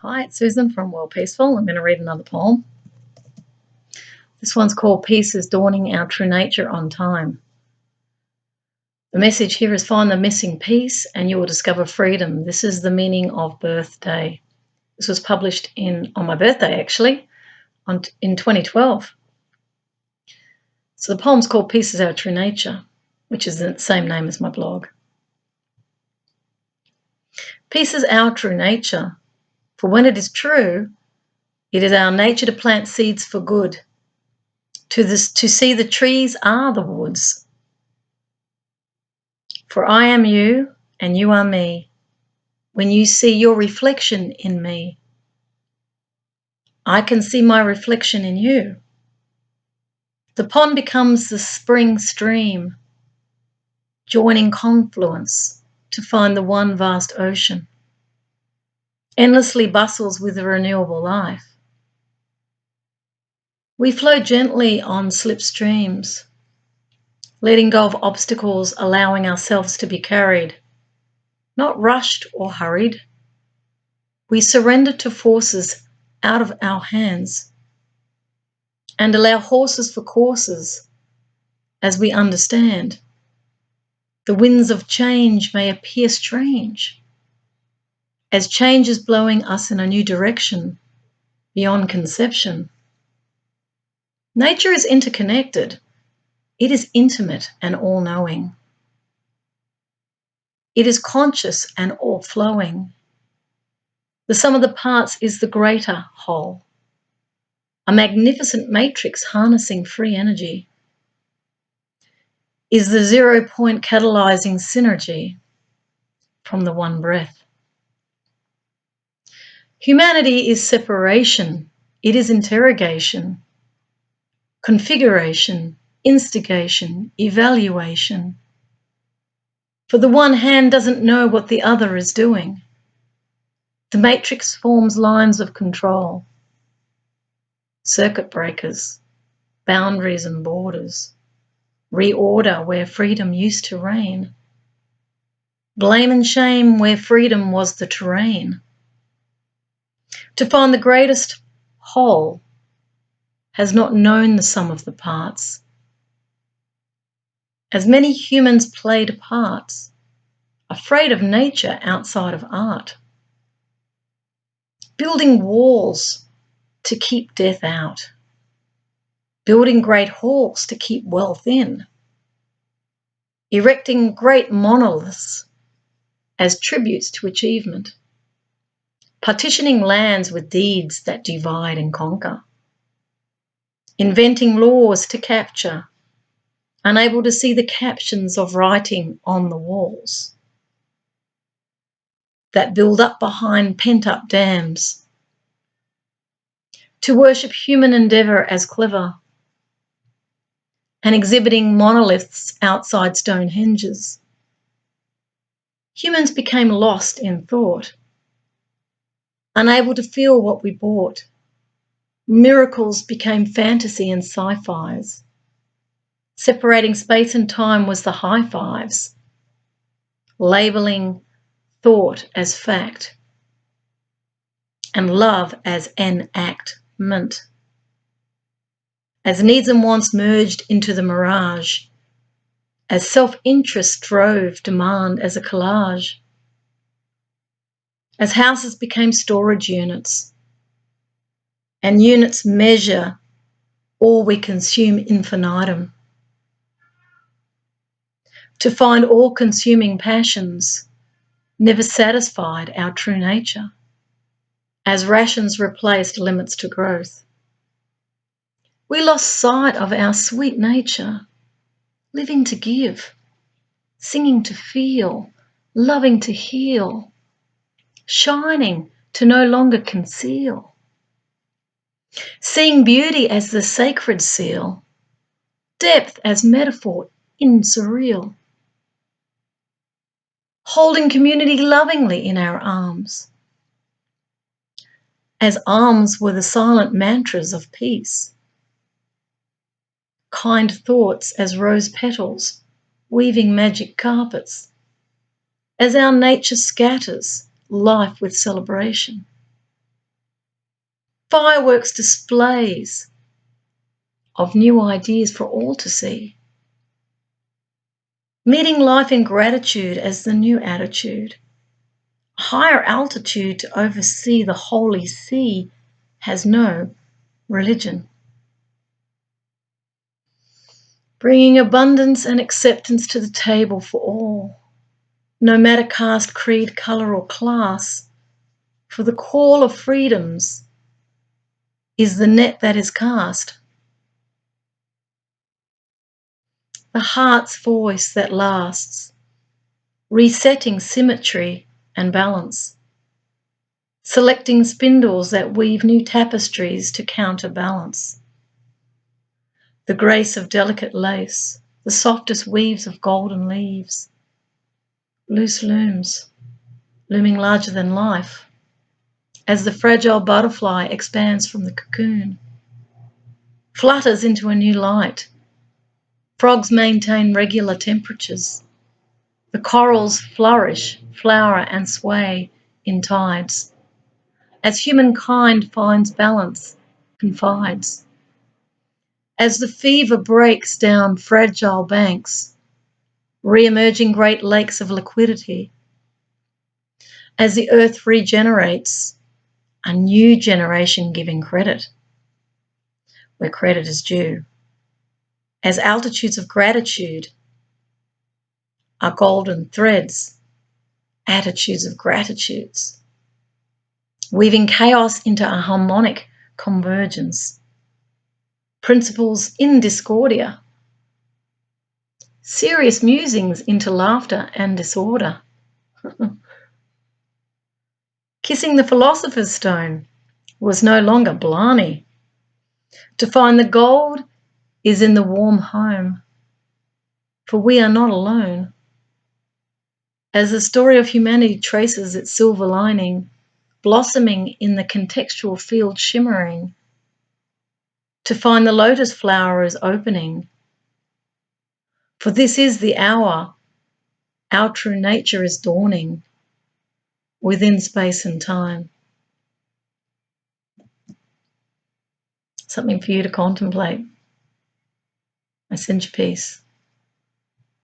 Hi, it's Susan from Worldpeacefull. I'm going to read another poem. This one's called Peace is Dawning Our True Nature on Time. The message here is find the missing piece and you will discover freedom. This is the meaning of birthday. This was published on my birthday, actually, in 2012. So the poem's called Peace is Our True Nature, which is the same name as my blog. Peace is our true nature, for when it is true, it is our nature to plant seeds for good, to see the trees are the woods. For I am you and you are me, when you see your reflection in me. I can see my reflection in you. The pond becomes the spring stream, joining confluence to find the one vast ocean, endlessly bustles with a renewable life. We flow gently on slipstreams, letting go of obstacles, allowing ourselves to be carried, not rushed or hurried. We surrender to forces out of our hands and allow horses for courses as we understand. The winds of change may appear strange, as change is blowing us in a new direction beyond conception. Nature is interconnected. It is intimate and all-knowing. It is conscious and all-flowing. The sum of the parts is the greater whole, a magnificent matrix harnessing free energy. Is the 0 point catalyzing synergy from the one breath. Humanity is separation. It is interrogation, configuration, instigation, evaluation. For the one hand doesn't know what the other is doing. The matrix forms lines of control, circuit breakers, boundaries and borders. Reorder where freedom used to reign. Blame and shame where freedom was the terrain. To find the greatest whole has not known the sum of the parts. As many humans played parts, afraid of nature outside of art. Building walls to keep death out. Building great halls to keep wealth in. Erecting great monoliths as tributes to achievement. Partitioning lands with deeds that divide and conquer. Inventing laws to capture, unable to see the captions of writing on the walls that build up behind pent-up dams. To worship human endeavour as clever and exhibiting monoliths outside Stonehenges. Humans became lost in thought, unable to feel what we bought. Miracles became fantasy and sci-fis. Separating space and time was the high fives. Labelling thought as fact and love as enactment. As needs and wants merged into the mirage, as self-interest drove demand as a collage, as houses became storage units, and units measure all we consume infinitum. To find all-consuming passions never satisfied our true nature, as rations replaced limits to growth. We lost sight of our sweet nature, living to give, singing to feel, loving to heal, shining to no longer conceal, seeing beauty as the sacred seal, depth as metaphor in surreal, holding community lovingly in our arms, as arms were the silent mantras of peace, kind thoughts as rose petals, weaving magic carpets, as our nature scatters life with celebration. fireworks displays of new ideas for all to see. Meeting life in gratitude as the new attitude. Higher altitude to oversee the holy sea has no religion. Bringing abundance and acceptance to the table for all, no matter caste, creed, colour or class, for the call of freedoms is the net that is cast. The heart's voice that lasts, resetting symmetry and balance, selecting spindles that weave new tapestries to counterbalance. The grace of delicate lace, the softest weaves of golden leaves, loose looms, looming larger than life, as the fragile butterfly expands from the cocoon, flutters into a new light. Frogs maintain regular temperatures. The corals flourish, flower and sway in tides, as humankind finds balance, confides. As the fever breaks down fragile banks, re-emerging great lakes of liquidity, as the earth regenerates, a new generation giving credit where credit is due, as altitudes of gratitude are golden threads, attitudes of gratitudes, weaving chaos into a harmonic convergence, principles in discordia, serious musings into laughter and disorder. Kissing the philosopher's stone was no longer blarney. To find the gold is in the warm home, for we are not alone. As the story of humanity traces its silver lining, blossoming in the contextual field shimmering, to find the lotus flower is opening. For this is the hour, our true nature is dawning within space and time. Something for you to contemplate. I send you peace.